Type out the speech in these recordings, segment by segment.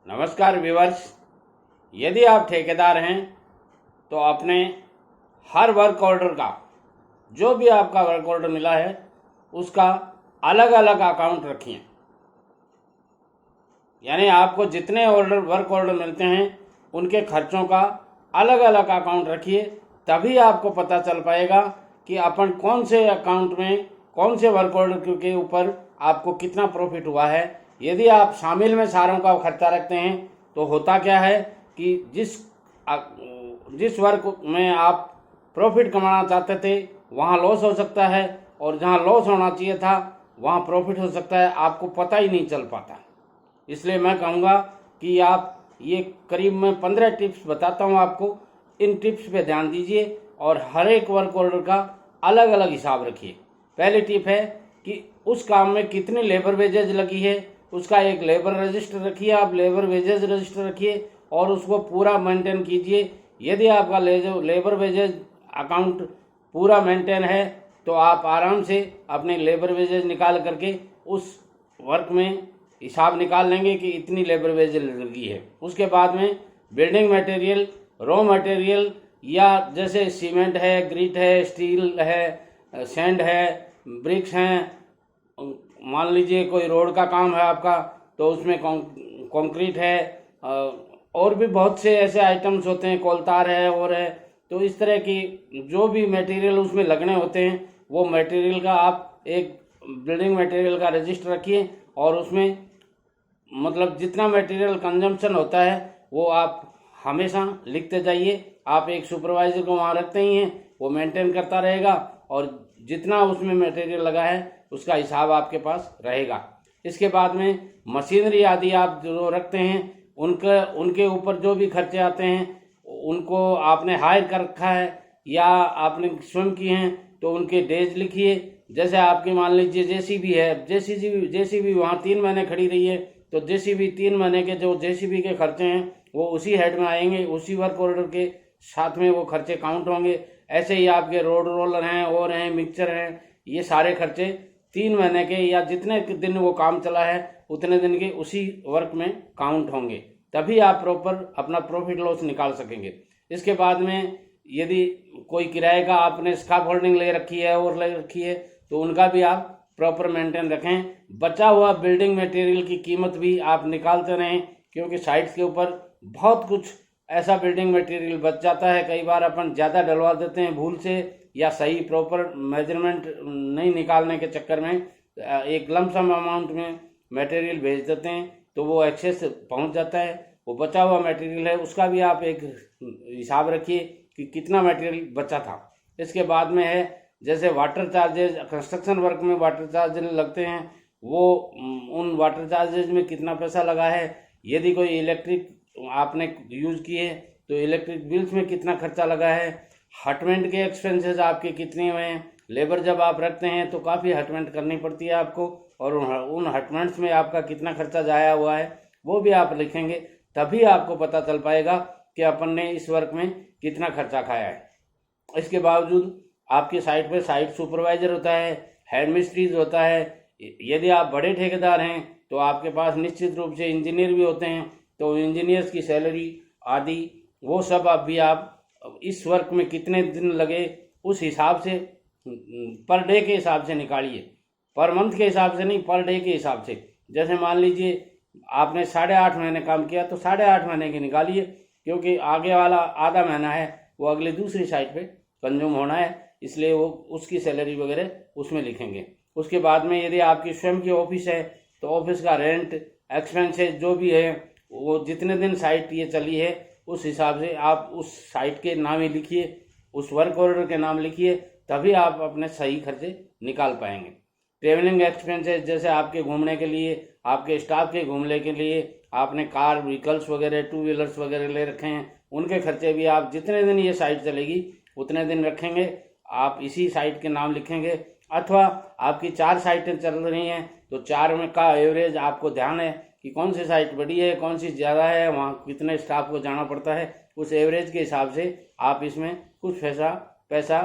नमस्कार व्यूअर्स। यदि आप ठेकेदार हैं तो अपने हर वर्क ऑर्डर का, जो भी आपका वर्क ऑर्डर मिला है उसका अलग अलग अकाउंट रखिए। यानी आपको जितने वर्क ऑर्डर मिलते हैं उनके खर्चों का अलग अलग अकाउंट रखिए, तभी आपको पता चल पाएगा कि अपन कौन से अकाउंट में कौन से वर्क ऑर्डर के ऊपर आपको कितना प्रॉफिट हुआ है। यदि आप शामिल में सारों का खर्चा रखते हैं तो होता क्या है कि जिस वर्क में आप प्रॉफिट कमाना चाहते थे वहाँ लॉस हो सकता है, और जहाँ लॉस होना चाहिए था वहाँ प्रॉफिट हो सकता है, आपको पता ही नहीं चल पाता। इसलिए मैं कहूँगा कि आप ये करीब मैं 15 टिप्स बताता हूँ आपको, इन टिप्स पे ध्यान दीजिए और हर एक वर्क ऑर्डर का अलग अलग हिसाब रखिए। पहली टिप है कि उस काम में कितनी लेबर वेजेज लगी है उसका एक लेबर रजिस्टर रखिए। आप लेबर वेजेज रजिस्टर रखिए और उसको पूरा मेंटेन कीजिए। यदि आपका लेबर वेजेज अकाउंट पूरा मेंटेन है तो आप आराम से अपने लेबर वेजेज निकाल करके उस वर्क में हिसाब निकाल लेंगे कि इतनी लेबर वेजेज लगी है। उसके बाद में बिल्डिंग मटेरियल, रॉ मटेरियल, या जैसे सीमेंट है, ग्रिट है, स्टील है, सैंड है, ब्रिक्स हैं, मान लीजिए कोई रोड का काम है आपका तो उसमें कंक्रीट है, और भी बहुत से ऐसे आइटम्स होते हैं, कोलतार है और है। तो इस तरह की जो भी मटेरियल उसमें लगने होते हैं वो मटेरियल का आप एक बिल्डिंग मटेरियल का रजिस्टर रखिए और उसमें मतलब जितना मटेरियल कंजम्पशन होता है वो आप हमेशा लिखते जाइए। आप एक सुपरवाइजर को वहाँ रखते ही हैं, वो मेंटेन करता रहेगा और जितना उसमें मटेरियल लगा है उसका हिसाब आपके पास रहेगा। इसके बाद में मशीनरी आदि आप जो रखते हैं उनके ऊपर जो भी खर्चे आते हैं उनको आपने हायर कर रखा है या आपने स्वयं किए हैं तो उनके डेज लिखिए। जैसे आपकी मान लीजिए जेसीबी है, जेसीबी वहाँ 3 महीने खड़ी रही है तो जेसीबी 3 महीने के जो जेसीबी के खर्चे हैं वो उसी हेड में आएंगे, उसी वर्क ऑर्डर के साथ में वो खर्चे काउंट होंगे। ऐसे ही आपके रोड रोलर हैं और हैं, मिक्सचर हैं, ये सारे खर्चे 3 महीने के या जितने दिन वो काम चला है उतने दिन के उसी वर्क में काउंट होंगे, तभी आप प्रॉपर अपना प्रॉफिट लॉस निकाल सकेंगे। इसके बाद में यदि कोई किराए का आपने स्काफ होल्डिंग ले रखी है और ले रखी है तो उनका भी आप प्रॉपर मेंटेन रखें। बचा हुआ बिल्डिंग मटेरियल की कीमत भी आप निकालते रहें, क्योंकि साइट्स के ऊपर बहुत कुछ ऐसा बिल्डिंग मटेरियल बच जाता है। कई बार अपन ज़्यादा डलवा देते हैं भूल से या सही प्रॉपर मेजरमेंट नहीं निकालने के चक्कर में एक लमसम अमाउंट में मटेरियल भेज देते हैं तो वो एक्सेस पहुंच जाता है। वो बचा हुआ मटेरियल है उसका भी आप एक हिसाब रखिए कि कितना मटेरियल बचा था। इसके बाद में है जैसे वाटर चार्जेज, कंस्ट्रक्शन वर्क में वाटर चार्जेज लगते हैं, वो उन वाटर चार्जेज में कितना पैसा लगा है। यदि कोई इलेक्ट्रिक आपने यूज़ किए तो इलेक्ट्रिक बिल्स में कितना खर्चा लगा है। हटमेंट के एक्सपेंसेस आपके कितने हुए हैं। लेबर जब आप रखते हैं तो काफ़ी हटमेंट करनी पड़ती है आपको, और उन हटमेंट्स में आपका कितना खर्चा जाया हुआ है वो भी आप लिखेंगे, तभी आपको पता चल पाएगा कि अपन ने इस वर्क में कितना खर्चा खाया है। इसके बावजूद आपकी साइट पे साइट सुपरवाइजर होता है, हेड मिस्ट्रीज होता है। यदि आप बड़े ठेकेदार हैं तो आपके पास निश्चित रूप से इंजीनियर भी होते हैं, तो इंजीनियर्स की सैलरी आदि वो सब आप इस वर्क में कितने दिन लगे उस हिसाब से पर डे के हिसाब से निकालिए, पर मंथ के हिसाब से नहीं, पर डे के हिसाब से। जैसे मान लीजिए आपने 8.5 महीने काम किया तो 8.5 महीने की निकालिए, क्योंकि आगे वाला आधा महीना है वो अगली दूसरी साइट पे कंज्यूम होना है, इसलिए वो उसकी सैलरी वगैरह उसमें लिखेंगे। उसके बाद में यदि आपकी स्वयं की ऑफिस है तो ऑफिस का रेंट, एक्सपेंसेस जो भी है वो जितने दिन साइट ये चली है उस हिसाब से आप उस साइट के नाम ही लिखिए, उस वर्क ऑर्डर के नाम लिखिए, तभी आप अपने सही खर्चे निकाल पाएंगे। ट्रेवलिंग एक्सपेंसेस जैसे आपके घूमने के लिए, आपके स्टाफ के घूमने के लिए आपने कार व्हीकल्स वगैरह, 2 व्हीलर्स वगैरह ले रखे हैं, उनके खर्चे भी आप जितने दिन ये साइट चलेगी उतने दिन रखेंगे, आप इसी साइट के नाम लिखेंगे। अथवा आपकी 4 साइटें चल रही हैं तो 4 में का एवरेज आपको ध्यान है कि कौन सी साइट बड़ी है, कौन सी ज़्यादा है, वहाँ कितने स्टाफ को जाना पड़ता है, उस एवरेज के हिसाब से आप इसमें कुछ पैसा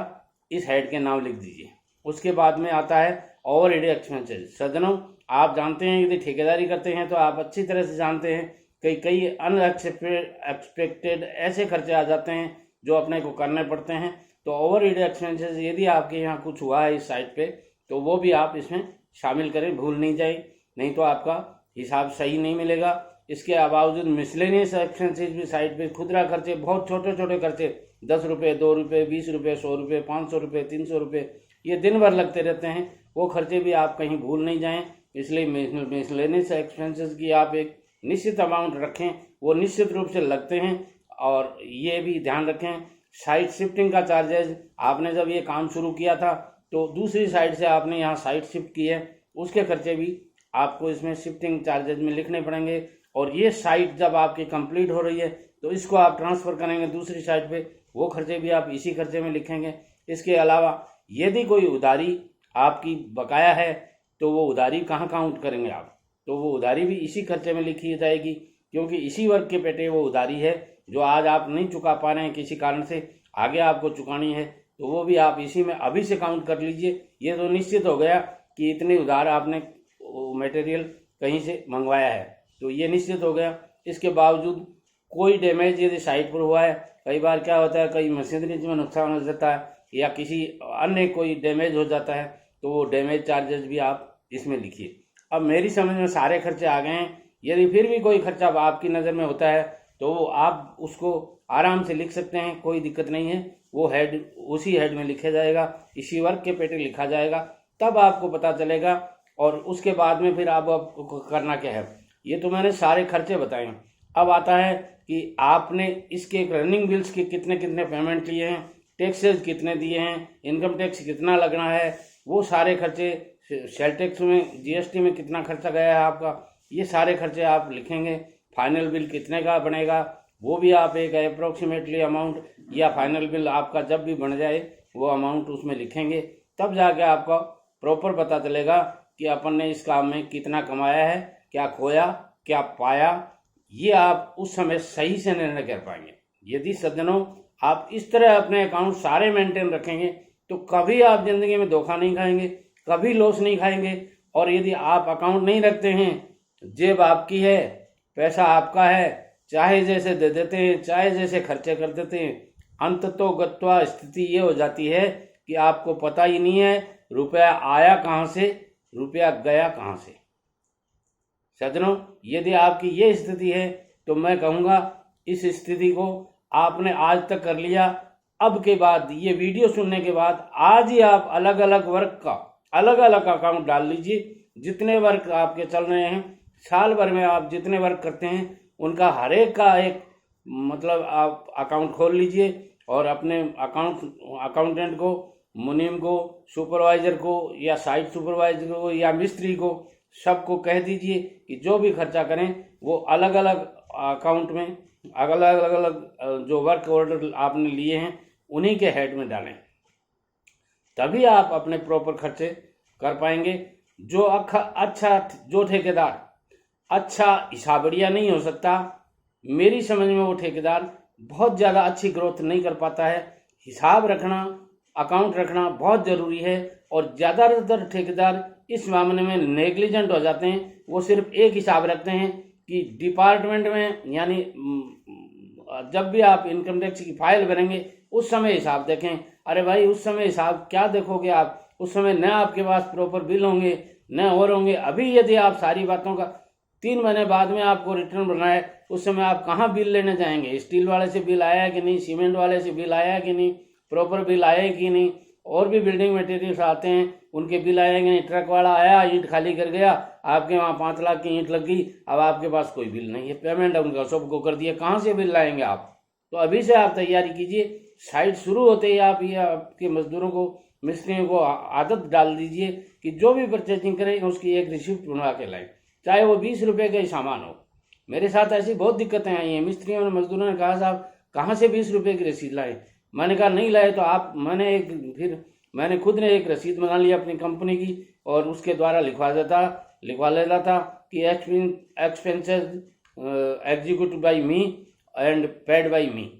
इस हेड के नाम लिख दीजिए। उसके बाद में आता है ओवरहेड एक्सपेंसेस। सज्जनों, आप जानते हैं यदि ठेकेदारी करते हैं तो आप अच्छी तरह से जानते हैं कई कई अनएक्सपेक्टेड ऐसे खर्चे आ जाते हैं जो अपने को करने पड़ते हैं। तो ओवरहेड एक्सपेंसेस यदि आपके यहाँ कुछ हुआ है इस साइट पे, तो वो भी आप इसमें शामिल करें, भूल नहीं जाए, नहीं तो आपका हिसाब सही नहीं मिलेगा। इसके बावजूद मिसलेनियस एक्सपेंसेस भी साइट पे, खुदरा खर्चे, बहुत छोटे छोटे खर्चे, 10 रुपये, 2 रुपये, 20 रुपये, 100 रुपये, 500 रुपये, 300 रुपये, ये दिन भर लगते रहते हैं। वो खर्चे भी आप कहीं भूल नहीं जाएं। इसलिए मिसलेनियस एक्सपेंसेस की आप एक निश्चित अमाउंट रखें, वो निश्चित रूप से लगते हैं। और ये भी ध्यान रखें, साइट शिफ्टिंग का चार्जेज, आपने जब ये काम शुरू किया था तो दूसरी साइट से आपने यहाँ साइट शिफ्ट की है, उसके खर्चे भी आपको इसमें शिफ्टिंग चार्जेज में लिखने पड़ेंगे। और ये साइट जब आपकी कंप्लीट हो रही है तो इसको आप ट्रांसफ़र करेंगे दूसरी साइट पे, वो खर्चे भी आप इसी खर्चे में लिखेंगे। इसके अलावा यदि कोई उधारी आपकी बकाया है तो वो उधारी कहाँ काउंट करेंगे आप, तो वो उधारी भी इसी खर्चे में लिखी जाएगी, क्योंकि इसी वर्ग के पेटे वो उधारी है जो आज आप नहीं चुका पा रहे हैं किसी कारण से, आगे आपको चुकानी है, तो वो भी आप इसी में अभी से काउंट कर लीजिए। ये तो निश्चित हो गया कि इतनी उधार आपने मटेरियल कहीं से मंगवाया है, तो ये निश्चित हो गया। इसके बावजूद कोई डैमेज यदि साइट पर हुआ है, कई बार क्या होता है, कई मशीनरीज में नुकसान हो जाता है या किसी अन्य कोई डैमेज हो जाता है, तो वो डैमेज चार्जेस भी आप इसमें लिखिए। अब मेरी समझ में सारे खर्चे आ गए हैं। यदि फिर भी कोई खर्चा आपकी नज़र में होता है तो आप उसको आराम से लिख सकते हैं, कोई दिक्कत नहीं है। वो हेड उसी हेड में लिखा जाएगा, इसी वर्ग के पेटे लिखा जाएगा, तब आपको पता चलेगा। और उसके बाद में फिर आपको करना क्या है, ये तो मैंने सारे खर्चे बताए हैं। अब आता है कि आपने इसके रनिंग बिल्स के कितने कितने पेमेंट लिए हैं, टैक्सेस कितने दिए हैं, इनकम टैक्स कितना लगना है, वो सारे खर्चे, सेल टैक्स में, जीएसटी में कितना खर्चा गया है आपका, ये सारे खर्चे आप लिखेंगे। फाइनल बिल कितने का बनेगा वो भी आप एक अप्रोक्सीमेटली अमाउंट, या फाइनल बिल आपका जब भी बन जाए वो अमाउंट उसमें लिखेंगे, तब जाके आपका प्रॉपर पता चलेगा कि अपन ने इस काम में कितना कमाया है, क्या खोया, क्या पाया। ये आप उस समय सही से निर्णय कर पाएंगे। यदि सज्जनों आप इस तरह अपने अकाउंट सारे मेंटेन रखेंगे तो कभी आप जिंदगी में धोखा नहीं खाएंगे, कभी लॉस नहीं खाएंगे। और यदि आप अकाउंट नहीं रखते हैं, जेब आपकी है, पैसा आपका है, चाहे जैसे दे देते हैं, चाहे जैसे खर्चे कर देते हैं, अंत तो गत्वा स्थिति ये हो जाती है कि आपको पता ही नहीं है रुपया आया कहाँ से, रुपया गया कहाँ से। सज्जनों, यदि आपकी ये स्थिति है तो मैं कहूँगा इस स्थिति को आपने आज तक कर लिया, अब के बाद ये वीडियो सुनने के बाद आज ही आप अलग अलग वर्क का अलग अलग अकाउंट डाल लीजिए। जितने वर्क आपके चल रहे हैं, साल भर में आप जितने वर्क करते हैं उनका हर एक का एक मतलब आप अकाउंट खोल लीजिए और अपने अकाउंटेंट को, मुनीम को, सुपरवाइजर को या साइट सुपरवाइजर को या मिस्त्री को, सबको कह दीजिए कि जो भी खर्चा करें वो अलग अलग अकाउंट में अलग अलग जो वर्क ऑर्डर आपने लिए हैं उन्हीं के हेड में डालें, तभी आप अपने प्रॉपर खर्चे कर पाएंगे। जो ठेकेदार अच्छा हिसाबड़िया नहीं हो सकता, मेरी समझ में वो ठेकेदार बहुत ज़्यादा अच्छी ग्रोथ नहीं कर पाता है। हिसाब रखना, अकाउंट रखना बहुत ज़रूरी है। और ज़्यादातर ठेकेदार इस मामले में नेग्लिजेंट हो जाते हैं। वो सिर्फ एक हिसाब रखते हैं कि डिपार्टमेंट में, यानी जब भी आप इनकम टैक्स की फाइल भरेंगे उस समय हिसाब देखें। अरे भाई, उस समय हिसाब क्या देखोगे आप, उस समय न आपके पास प्रॉपर बिल होंगे न और होंगे। अभी यदि आप सारी बातों का 3 महीने बाद में आपको रिटर्न भरना है, उस समय आप कहाँ बिल लेने जाएंगे? स्टील वाले से बिल आया है कि नहीं, सीमेंट वाले से बिल आया है कि नहीं, प्रॉपर बिल आया है कि नहीं, और भी बिल्डिंग मटेरियल्स आते हैं उनके बिल आएंगे नहीं। ट्रक वाला आया, ईंट खाली कर गया, आपके वहाँ 5 लाख की ईंट लग गई, अब आपके पास कोई बिल नहीं है, पेमेंट उनका सबको कर दिया, कहाँ से बिल लाएंगे आप? तो अभी से आप तैयारी कीजिए। साइट शुरू होते ही आप ये आपके मजदूरों को, मिस्त्रियों को आदत डाल दीजिए कि जो भी परचेजिंग करें उसकी एक रिसिप्ट बनवा के लाएं, चाहे वो 20 रुपये का ही सामान हो। मेरे साथ ऐसी बहुत दिक्कतें आई हैं। मिस्त्रियों ने, मजदूरों ने कहा साहब कहाँ से 20 रुपये की रसीद लाए? मैंने कहा नहीं लाए तो आप, मैंने खुद ने एक रसीद बना ली अपनी कंपनी की और उसके द्वारा लिखवा लेता था कि expenses executive by me and paid by me.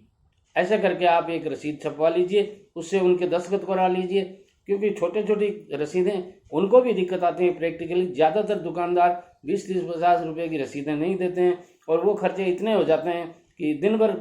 ऐसा करके आप एक रसीद छपवा लीजिए, उससे उनके दस्तखत करा लीजिए, क्योंकि छोटी छोटी रसीदें उनको भी दिक्कत आती है प्रैक्टिकली। ज़्यादातर दुकानदार 20, 30, 50 रुपये की रसीदें नहीं देते हैं और वो खर्चे इतने हो जाते हैं कि दिन भर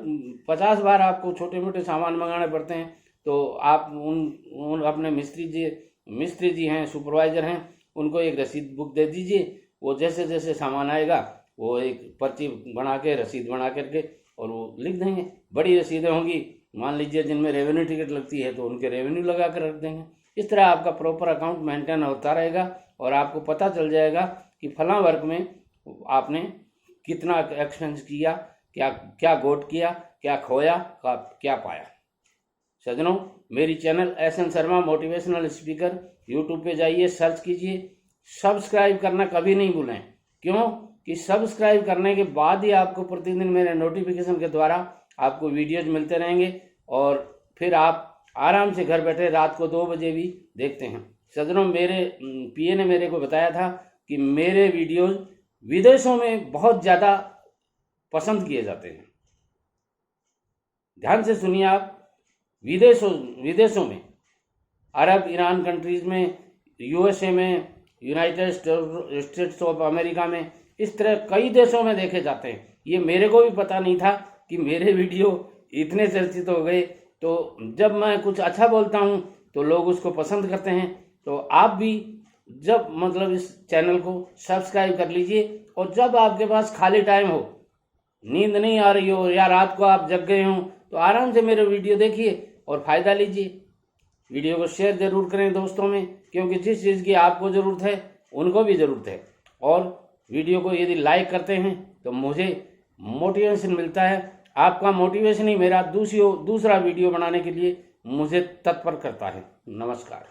50 बार आपको छोटे मोटे सामान मंगाने पड़ते हैं। तो आप उन अपने मिस्त्री जी हैं, सुपरवाइजर हैं, उनको एक रसीद बुक दे दीजिए। वो जैसे जैसे सामान आएगा वो एक पर्ची बना के, रसीद बना करके और वो लिख देंगे। बड़ी रसीदें होंगी, मान लीजिए जिनमें रेवेन्यू टिकट लगती है तो उनके रेवेन्यू लगा कर रख देंगे। इस तरह आपका प्रॉपर अकाउंट मेंटेन होता रहेगा और आपको पता चल जाएगा कि फलां वर्क में आपने कितना एक्सपेंस किया, क्या क्या गोट किया, क्या खोया, क्या पाया। सज्जनों, मेरी channel SN Sharma motivational speaker YouTube पे जाइए, सर्च कीजिए। सब्सक्राइब करना कभी नहीं भूलें। क्यों कि सब्सक्राइब करने के बाद ही आपको प्रतिदिन मेरे नोटिफिकेशन के द्वारा आपको वीडियोज मिलते रहेंगे और फिर आप आराम से घर बैठे रात को 2 बजे भी देखते हैं। सज्जनों, मेरे PA ने मेरे को बताया था कि मेरे वीडियोज विदेशों में बहुत ज़्यादा पसंद किए जाते हैं। ध्यान से सुनिए आप। विदेशों में, अरब, ईरान कंट्रीज में, USA में, यूनाइटेड स्टेट्स ऑफ अमेरिका में, इस तरह कई देशों में देखे जाते हैं। ये मेरे को भी पता नहीं था कि मेरे वीडियो इतने चर्चित हो गए। तो जब मैं कुछ अच्छा बोलता हूँ तो लोग उसको पसंद करते हैं। तो आप भी जब मतलब इस चैनल को सब्सक्राइब कर लीजिए और जब आपके पास खाली टाइम हो, नींद नहीं आ रही हो या रात को आप जग गए हों, तो आराम से मेरे वीडियो देखिए और फ़ायदा लीजिए। वीडियो को शेयर ज़रूर करें दोस्तों में, क्योंकि जिस चीज़ की आपको ज़रूरत है उनको भी ज़रूरत है। और वीडियो को यदि लाइक करते हैं तो मुझे मोटिवेशन मिलता है। आपका मोटिवेशन ही मेरा दूसरा वीडियो बनाने के लिए मुझे तत्पर करता है। नमस्कार।